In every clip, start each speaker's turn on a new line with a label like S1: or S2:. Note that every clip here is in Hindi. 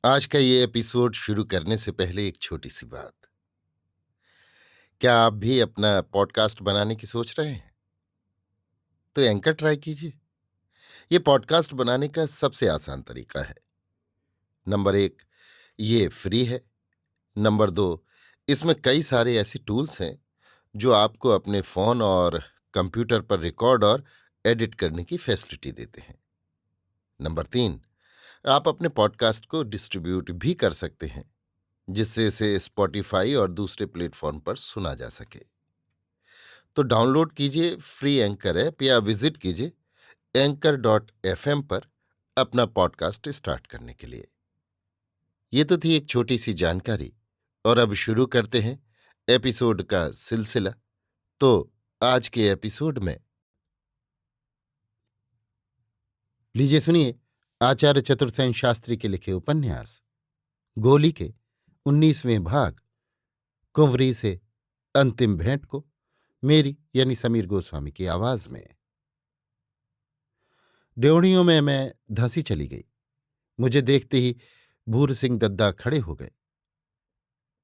S1: आज का ये एपिसोड शुरू करने से पहले एक छोटी सी बात। क्या आप भी अपना पॉडकास्ट बनाने की सोच रहे हैं? तो एंकर ट्राई कीजिए। ये पॉडकास्ट बनाने का सबसे आसान तरीका है। नंबर एक, ये फ्री है। नंबर दो, इसमें कई सारे ऐसे टूल्स हैं जो आपको अपने फोन और कंप्यूटर पर रिकॉर्ड और एडिट करने की फैसिलिटी देते हैं। नंबर तीन, आप अपने पॉडकास्ट को डिस्ट्रीब्यूट भी कर सकते हैं, जिससे इसे स्पॉटिफाई और दूसरे प्लेटफॉर्म पर सुना जा सके। तो डाउनलोड कीजिए फ्री एंकर ऐप या विजिट कीजिए anchor.fm पर अपना पॉडकास्ट स्टार्ट करने के लिए। ये तो थी एक छोटी सी जानकारी, और अब शुरू करते हैं एपिसोड का सिलसिला। तो आज के एपिसोड में लीजिए सुनिए आचार्य चतुर्सेन शास्त्री के लिखे उपन्यास गोली के 19वें भाग कुंवरी से अंतिम भेंट को मेरी यानी समीर गोस्वामी की आवाज में। ड्योढ़ियों में मैं धंसी चली गई। मुझे देखते ही भूर सिंह दद्दा खड़े हो गए।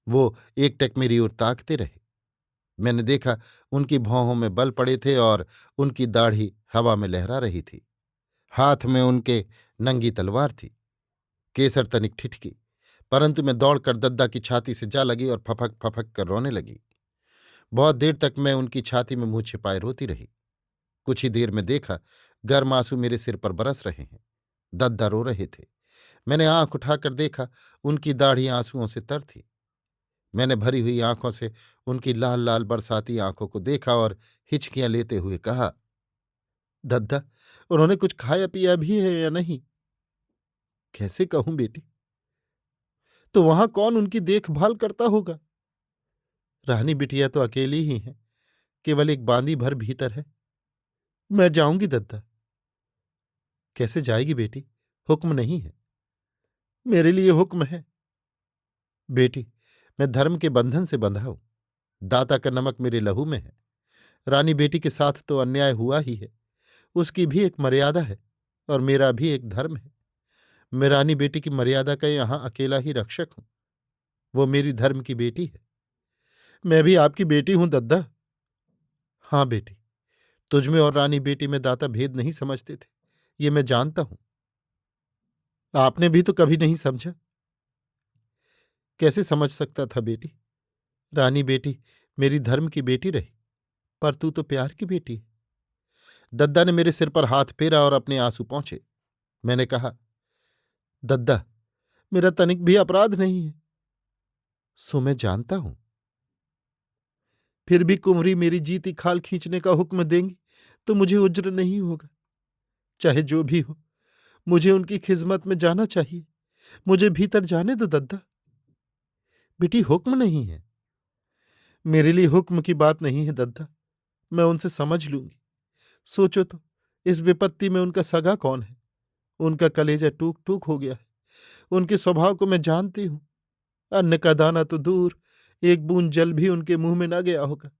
S1: वो एकटक मेरी ओर ताकते रहे। मैंने देखा उनकी भौहों में बल पड़े थे और उनकी दाढ़ी हवा में लहरा रही थी। हाथ में उनके नंगी तलवार थी। केसर तनिक ठिठकी, परंतु मैं दौड़कर दद्दा की छाती से जा लगी और फफक फफक कर रोने लगी। बहुत देर तक मैं उनकी छाती में मुंह छिपाए रोती रही। कुछ ही देर में देखा गर्म आंसू मेरे सिर पर बरस रहे हैं। दद्दा रो रहे थे। मैंने आंख उठाकर देखा, उनकी दाढ़ी आंसुओं से तर थी। मैंने भरी हुई आंखों से उनकी लाल लाल बरसाती आंखों को देखा और हिचकियां लेते हुए कहा, दद्दा, उन्होंने कुछ खाया पिया भी है या नहीं? कैसे कहूं बेटी? तो वहां कौन उनकी देखभाल करता होगा? रानी बिटिया तो अकेली ही है, केवल एक बांदी भर भीतर है। मैं जाऊंगी दद्दा। कैसे जाएगी बेटी? हुक्म नहीं है? मेरे लिए हुक्म है बेटी। मैं धर्म के बंधन से बंधा हूं। दाता का नमक मेरे लहू में है। रानी बेटी के साथ तो अन्याय हुआ ही है। उसकी भी एक मर्यादा है और मेरा भी एक धर्म है। मैं रानी बेटी की मर्यादा का यहां अकेला ही रक्षक हूं। वो मेरी धर्म की बेटी है। मैं भी आपकी बेटी हूं दद्दा। हाँ बेटी, तुझमें और रानी बेटी में दाता भेद नहीं समझते थे, ये मैं जानता हूं। आपने भी तो कभी नहीं समझा। कैसे समझ सकता था बेटी? रानी बेटी मेरी धर्म की बेटी रही, पर तू तो प्यार की बेटी है। दद्दा ने मेरे सिर पर हाथ फेरा और अपने आंसू पोंछे। मैंने कहा, दद्दा, मेरा तनिक भी अपराध नहीं है। सो मैं जानता हूं। फिर भी कुंवरी मेरी जीती खाल खींचने का हुक्म देंगी तो मुझे उज्र नहीं होगा। चाहे जो भी हो, मुझे उनकी खिदमत में जाना चाहिए। मुझे भीतर जाने दो दद्दा। बेटी, हुक्म नहीं है। मेरे लिए हुक्म की बात नहीं है दद्दा। मैं उनसे समझ लूंगी। सोचो तो, इस विपत्ति में उनका सगा कौन है? उनका कलेजा टूक टूक हो गया है। उनके स्वभाव को मैं जानती हूं। अन्न का दाना तो दूर, एक बूंद जल भी उनके मुंह में ना गया होगा।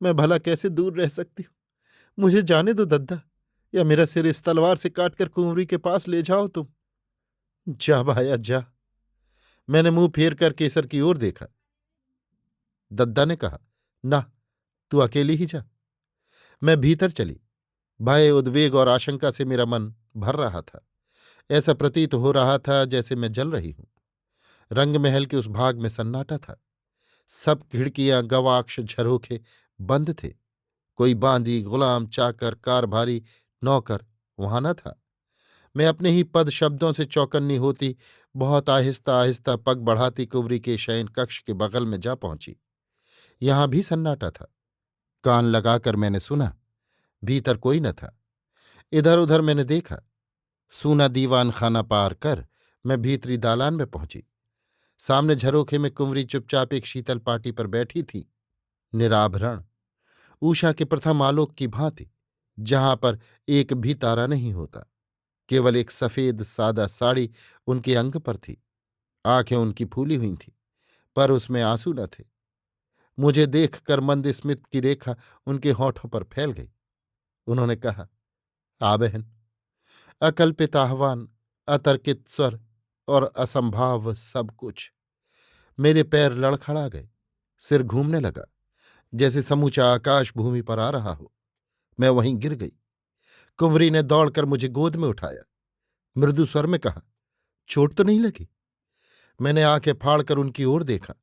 S1: मैं भला कैसे दूर रह सकती हूँ? मुझे जाने दो दद्दा, या मेरा सिर इस तलवार से काटकर कुंवरी के पास ले जाओ तुम। जा भाया जा। मैंने मुंह फेर कर केसर की ओर देखा। दद्दा ने कहा, ना, तू अकेली ही जा। मैं भीतर चली। भय, उद्वेग और आशंका से मेरा मन भर रहा था। ऐसा प्रतीत हो रहा था जैसे मैं जल रही हूं। रंग महल के उस भाग में सन्नाटा था। सब खिड़कियां, गवाक्ष, झरोखे बंद थे। कोई बांदी, गुलाम, चाकर, कारभारी, नौकर वहां न था। मैं अपने ही पद शब्दों से चौकन्नी होती बहुत आहिस्ता आहिस्ता पग बढ़ाती कुंवरी के शयन कक्ष के बगल में जा पहुंची। यहां भी सन्नाटा था। कान लगाकर मैंने सुना। भीतर कोई न था। इधर उधर मैंने देखा। सूना दीवान खाना पार कर मैं भीतरी दालान में पहुंची। सामने झरोखे में कुंवरी चुपचाप एक शीतल पाटी पर बैठी थी, निराभरण, उषा के प्रथम आलोक की भांति, जहां पर एक भी तारा नहीं होता। केवल एक सफेद सादा साड़ी उनके अंग पर थी। आंखें उनकी फूली हुई थीं, पर उसमें आंसू न थे। मुझे देखकर मंद स्मित की रेखा उनके होठों पर फैल गई। उन्होंने कहा, आ बहन। अकल्पित आह्वान, अतर्कित स्वर, और असंभाव सब कुछ। मेरे पैर लड़खड़ा गए, सिर घूमने लगा, जैसे समूचा आकाश भूमि पर आ रहा हो। मैं वहीं गिर गई। कुंवरी ने दौड़कर मुझे गोद में उठाया, मृदु स्वर में कहा, चोट तो नहीं लगी? मैंने आंखें फाड़कर उनकी ओर देखा,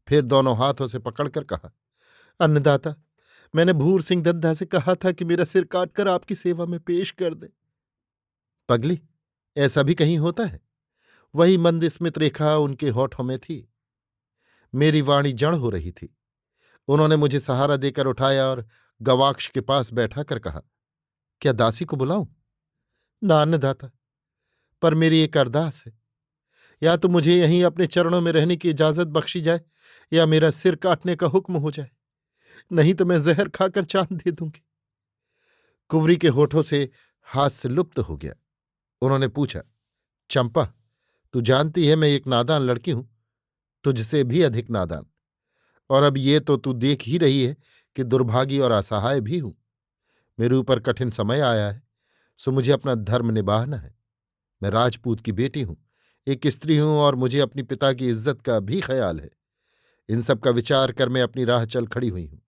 S1: फिर दोनों हाथों से पकड़कर कहा, अन्नदाता, मैंने भूर सिंह दद्दा से कहा था कि मेरा सिर काटकर आपकी सेवा में पेश कर दे। पगली, ऐसा भी कहीं होता है? वही मंद स्मित रेखा उनके होठों में थी। मेरी वाणी जड़ हो रही थी। उन्होंने मुझे सहारा देकर उठाया और गवाक्ष के पास बैठा कर कहा, क्या दासी को बुलाऊं? ना अन्नदाता, पर मेरी एक अरदास है। या तो मुझे यहीं अपने चरणों में रहने की इजाजत बख्शी जाए, या मेरा सिर काटने का हुक्म हो जाए, नहीं तो मैं जहर खाकर जान दे दूंगी। कुंवरी के होठों से हास्य लुप्त हो गया। उन्होंने पूछा, चंपा, तू जानती है मैं एक नादान लड़की हूं, तुझसे भी अधिक नादान। और अब ये तो तू देख ही रही है कि दुर्भागी और असहाय भी हूं। मेरे ऊपर कठिन समय आया है, सो मुझे अपना धर्म निभाना है। मैं राजपूत की बेटी हूं, एक स्त्री हूं, और मुझे अपनी पिता की इज्जत का भी ख्याल है। इन सब का विचार कर मैं अपनी राह चल खड़ी हुई हूं।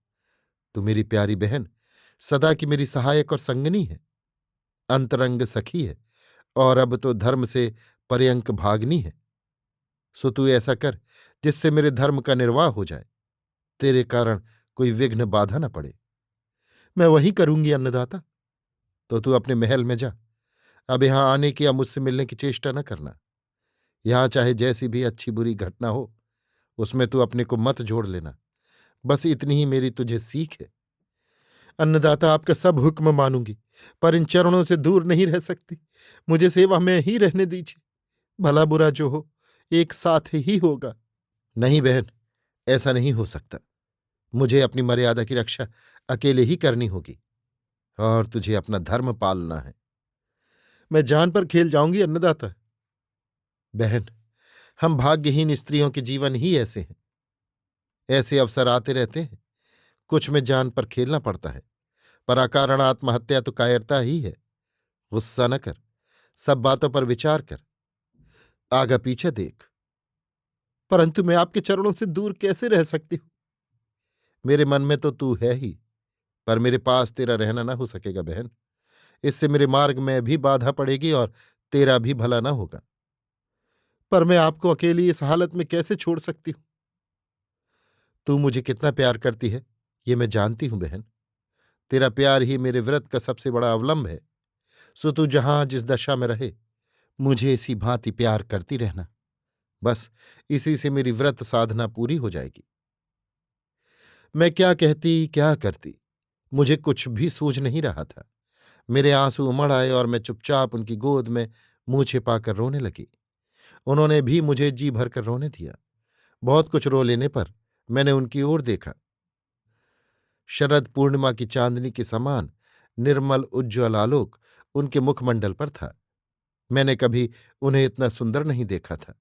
S1: तू मेरी प्यारी बहन, सदा की मेरी सहायक और संगनी है, अंतरंग सखी है, और अब तो धर्म से पर्यंक भागनी है। सो तू ऐसा कर जिससे मेरे धर्म का निर्वाह हो जाए, तेरे कारण कोई विघ्न बाधा न पड़े। मैं वही करूंगी अन्नदाता। तो तू अपने महल में जा, अब यहां आने की या मुझसे मिलने की चेष्टा न करना। यहां चाहे जैसी भी अच्छी बुरी घटना हो, उसमें तू अपने को मत जोड़ लेना। बस इतनी ही मेरी तुझे सीख है। अन्नदाता, आपका सब हुक्म मानूंगी, पर इन चरणों से दूर नहीं रह सकती। मुझे सेवा में ही रहने दीजिए। भला बुरा जो हो, एक साथ ही होगा। नहीं बहन, ऐसा नहीं हो सकता। मुझे अपनी मर्यादा की रक्षा अकेले ही करनी होगी, और तुझे अपना धर्म पालना है। मैं जान पर खेल जाऊंगी अन्नदाता। बहन, हम भाग्यहीन स्त्रियों के जीवन ही ऐसे हैं। ऐसे अवसर आते रहते हैं, कुछ में जान पर खेलना पड़ता है, पर अकारण आत्महत्या तो कायरता ही है। गुस्सा न कर, सब बातों पर विचार कर, आगा पीछे देख। परंतु मैं आपके चरणों से दूर कैसे रह सकती हूं? मेरे मन में तो तू है ही, पर मेरे पास तेरा रहना न हो सकेगा बहन। इससे मेरे मार्ग में भी बाधा पड़ेगी और तेरा भी भला न होगा। पर मैं आपको अकेली इस हालत में कैसे छोड़ सकती हूं? तू मुझे कितना प्यार करती है, ये मैं जानती हूं बहन। तेरा प्यार ही मेरे व्रत का सबसे बड़ा अवलंब है। सो तू जहां जिस दशा में रहे, मुझे इसी भांति प्यार करती रहना। बस इसी से मेरी व्रत साधना पूरी हो जाएगी। मैं क्या कहती क्या करती, मुझे कुछ भी सूझ नहीं रहा था। मेरे आंसू उमड़ आए और मैं चुपचाप उनकी गोद में मुंह छिपाकर रोने लगी। उन्होंने भी मुझे जी भरकर रोने दिया। बहुत कुछ रो लेने पर मैंने उनकी ओर देखा। शरद पूर्णिमा की चांदनी के समान निर्मल उज्ज्वल आलोक उनके मुखमंडल पर था। मैंने कभी उन्हें इतना सुंदर नहीं देखा था।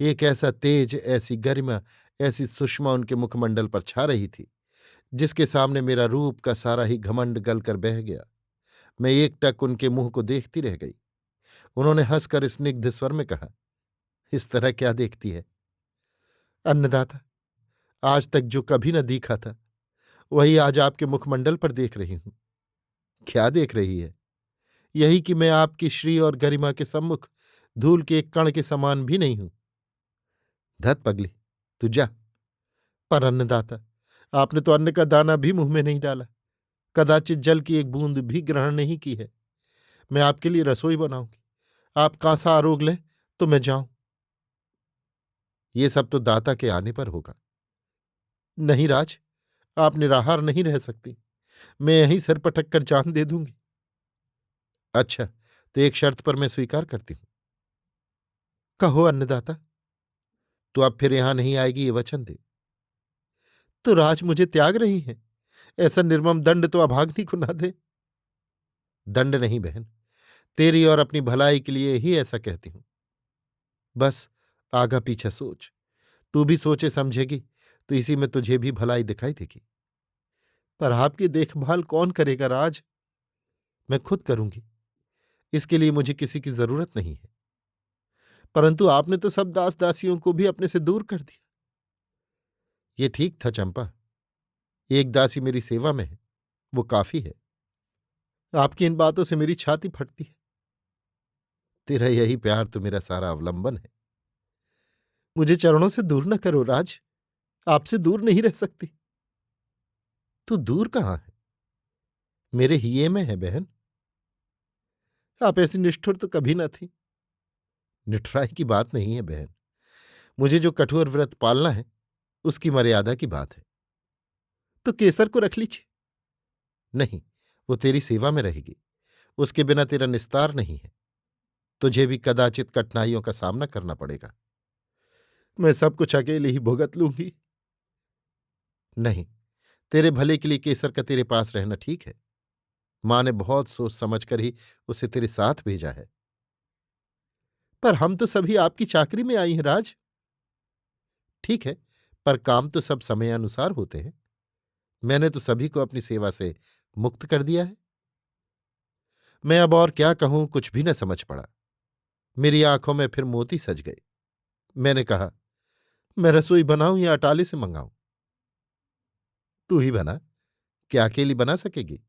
S1: एक ऐसा तेज, ऐसी गरिमा, ऐसी सुषमा उनके मुखमंडल पर छा रही थी, जिसके सामने मेरा रूप का सारा ही घमंड गलकर बह गया। मैं एकटक उनके मुंह को देखती रह गई। उन्होंने हंसकर स्निग्ध स्वर में कहा, इस तरह क्या देखती है? अन्नदाता, आज तक जो कभी न दिखा था, वही आज आपके मुखमंडल पर देख रही हूं। क्या देख रही है? यही कि मैं आपकी श्री और गरिमा के सम्मुख धूल के एक कण के समान भी नहीं हूं। धत पगली, तू जा। पर अन्नदाता, आपने तो अन्न का दाना भी मुंह में नहीं डाला, कदाचित जल की एक बूंद भी ग्रहण नहीं की है। मैं आपके लिए रसोई बनाऊंगी, आप कांसा आरोग लें तो मैं जाऊं। ये सब तो दाता के आने पर होगा। नहीं राज, आप निराहार नहीं रह सकती। मैं यहीं सिर पटक कर जान दे दूंगी। अच्छा, तो एक शर्त पर मैं स्वीकार करती हूं। कहो अन्नदाता। तो अब फिर यहां नहीं आएगी, ये वचन दे। तो राज मुझे त्याग रही है? ऐसा निर्मम दंड तो अभाग्नि को ना दे। दंड नहीं बहन, तेरी और अपनी भलाई के लिए ही ऐसा कहती हूं। बस आगा पीछा सोच, तू भी सोचे समझेगी तो इसी में तुझे भी भलाई दिखाई देगी। पर आपकी देखभाल कौन करेगा राज? मैं खुद करूंगी, इसके लिए मुझे किसी की जरूरत नहीं है। परंतु आपने तो सब दास दासियों को भी अपने से दूर कर दिया। ये ठीक था चंपा, एक दासी मेरी सेवा में है, वो काफी है। आपकी इन बातों से मेरी छाती फटती है। तेरा यही प्यार तो मेरा सारा अवलंबन है। मुझे चरणों से दूर न करो राज, आपसे दूर नहीं रह सकती। तू दूर कहाँ है? मेरे हिये में है बहन। आप ऐसी निष्ठुर तो कभी न थी। निठुराई की बात नहीं है बहन, मुझे जो कठोर व्रत पालना है उसकी मर्यादा की बात है। तो केसर को रख लीजिए। नहीं, वो तेरी सेवा में रहेगी, उसके बिना तेरा निस्तार नहीं है। तुझे भी कदाचित कठिनाइयों का सामना करना पड़ेगा। मैं सब कुछ अकेले ही भुगत लूंगी। नहीं, तेरे भले के लिए केसर का तेरे पास रहना ठीक है। मां ने बहुत सोच समझ कर ही उसे तेरे साथ भेजा है। पर हम तो सभी आपकी चाकरी में आई हैं राज। ठीक है, पर काम तो सब समयानुसार होते हैं। मैंने तो सभी को अपनी सेवा से मुक्त कर दिया है। मैं अब और क्या कहूं, कुछ भी न समझ पड़ा। मेरी आंखों में फिर मोती सज गए। मैंने कहा, मैं रसोई बनाऊं या अटाले से मंगाऊं? तू ही बना, क्या अकेली बना सकेगी?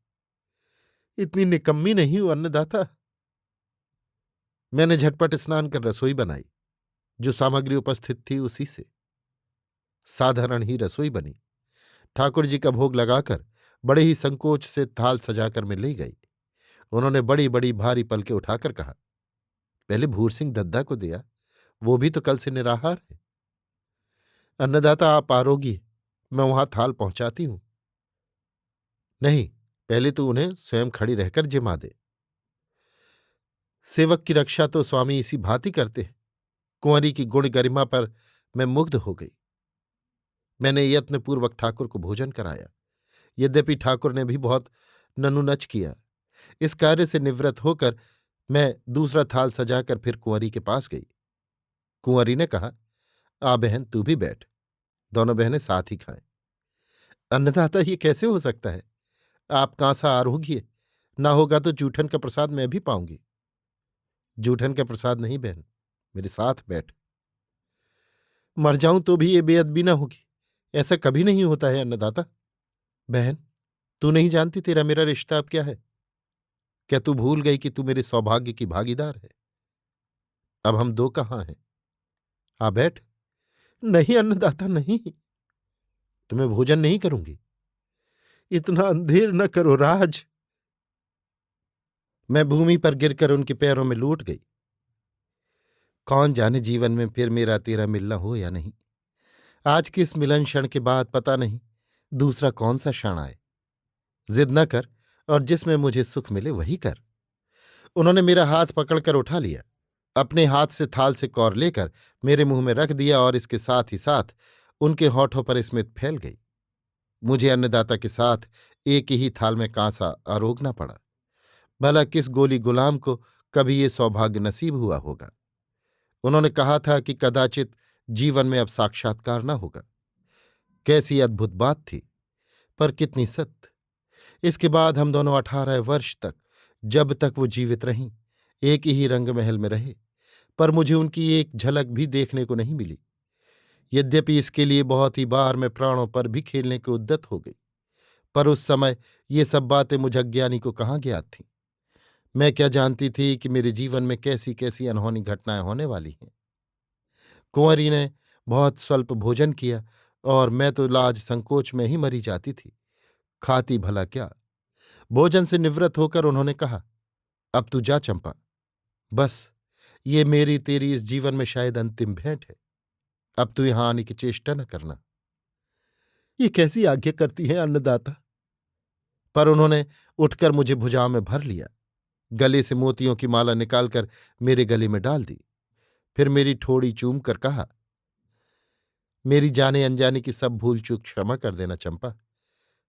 S1: इतनी निकम्मी नहीं हूं अन्नदाता। मैंने झटपट स्नान कर रसोई बनाई। जो सामग्री उपस्थित थी उसी से साधारण ही रसोई बनी। ठाकुर जी का भोग लगाकर बड़े ही संकोच से थाल सजाकर मैं ले गई। उन्होंने बड़ी बड़ी भारी पलके उठाकर कहा, पहले भूर सिंह दद्दा को दिया, वो भी तो कल से निराहार है। अन्नदाता आप आरोगी, मैं वहां थाल पहुंचाती हूं। नहीं, पहले तो उन्हें स्वयं खड़ी रहकर जिमा दे। सेवक की रक्षा तो स्वामी इसी भांति करते हैं। कुंवरी की गुण गरिमा पर मैं मुग्ध हो गई। मैंने यत्नपूर्वक ठाकुर को भोजन कराया। यद्यपि ठाकुर ने भी बहुत ननुनच किया। इस कार्य से निवृत्त होकर मैं दूसरा थाल सजाकर फिर कुंवरी के पास गई। कुंवरी ने कहा, आ बहन तू भी बैठ, दोनों बहनें साथ ही खाएं। अन्नदाता ये कैसे हो सकता है? आप कांसा आरोग्य, ना होगा तो जूठन का प्रसाद मैं भी पाऊंगी। जूठन का प्रसाद नहीं बहन, मेरे साथ बैठ। मर जाऊं तो भी ये बेअदबी ना होगी, ऐसा कभी नहीं होता है अन्नदाता। बहन, तू नहीं जानती तेरा मेरा रिश्ता अब क्या है? क्या तू भूल गई कि तू मेरे सौभाग्य की भागीदार है? अब हम दो कहाँ हैं? आ बैठ। नहीं अन्नदाता नहीं, तुम्हें भोजन नहीं करूंगी। इतना अंधेर न करो राज। मैं भूमि पर गिरकर उनके पैरों में लौट गई। कौन जाने जीवन में फिर मेरा तेरा मिलना हो या नहीं। आज के इस मिलन क्षण के बाद पता नहीं दूसरा कौन सा क्षण आए। जिद न कर, और जिसमें मुझे सुख मिले वही कर। उन्होंने मेरा हाथ पकड़कर उठा लिया, अपने हाथ से थाल से कौर लेकर मेरे मुंह में रख दिया, और इसके साथ ही साथ उनके होठों पर स्मित फैल गई। मुझे अन्नदाता के साथ एक ही थाल में कांसा आरोगना पड़ा। भला किस गोली गुलाम को कभी ये सौभाग्य नसीब हुआ होगा। उन्होंने कहा था कि कदाचित जीवन में अब साक्षात्कार न होगा। कैसी अद्भुत बात थी, पर कितनी सत्य। इसके बाद हम दोनों 18 वर्ष तक, जब तक वो जीवित रहीं, एक ही रंग महल में रहे, पर मुझे उनकी एक झलक भी देखने को नहीं मिली। यद्यपि इसके लिए बहुत ही बार मैं प्राणों पर भी खेलने को उद्यत हो गई, पर उस समय ये सब बातें मुझ अज्ञानी को कहाँ ज्ञात थीं। मैं क्या जानती थी कि मेरे जीवन में कैसी कैसी अनहोनी घटनाएं होने वाली हैं। कुंवरी ने बहुत स्वल्प भोजन किया, और मैं तो लाज संकोच में ही मरी जाती थी। खाती भला क्या। भोजन से निवृत्त होकर उन्होंने कहा, अब तू जा चंपा, बस ये मेरी तेरी इस जीवन में शायद अंतिम भेंट है। अब तू यहां आने की चेष्टा न करना। ये कैसी आज्ञा करती है अन्नदाता? पर उन्होंने उठकर मुझे भुजाओं में भर लिया, गले से मोतियों की माला निकालकर मेरे गले में डाल दी, फिर मेरी ठोड़ी चूम कर कहा, मेरी जाने अनजाने की सब भूल चूक क्षमा कर देना चंपा,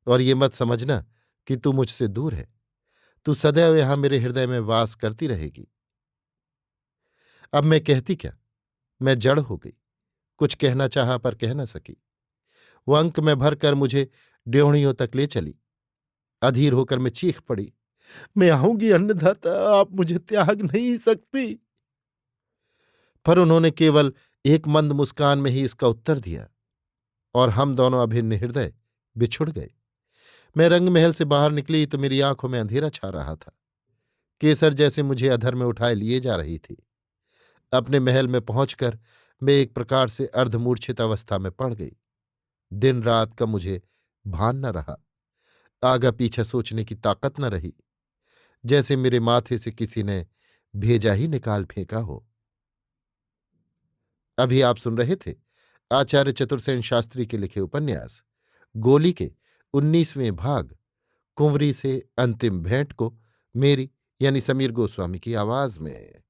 S1: और ये मत समझना कि तू मुझसे दूर है। तू सदैव यहां मेरे हृदय में वास करती रहेगी। अब मैं कहती क्या, मैं जड़ हो गई। कुछ कहना चाहा पर कह न सकी। वो अंक में भरकर मुझे ड्योढ़ियों तक ले चली। अधीर होकर मैं चीख पड़ी, मैं आऊंगी अन्नदाता, आप मुझे त्याग नहीं सकती। पर उन्होंने केवल एक मंद मुस्कान में ही इसका उत्तर दिया, और हम दोनों अभिन्न हृदय बिछुड़ गए। मैं रंगमहल से बाहर निकली तो मेरी आंखों में अंधेरा छा रहा था। केसर जैसे मुझे अधर में उठाए लिए जा रही थी। अपने महल में पहुंचकर मैं एक प्रकार से अर्धमूर्छित अवस्था में पड़ गई। दिन रात का मुझे भान न रहा। आगा पीछा सोचने की ताकत न रही। जैसे मेरे माथे से किसी ने भेजा ही निकाल फेंका हो। अभी आप सुन रहे थे आचार्य चतुर्सेन शास्त्री के लिखे उपन्यास गोली के 19वें भाग कुंवरी से अंतिम भेंट को मेरी यानी समीर गोस्वामी की आवाज में।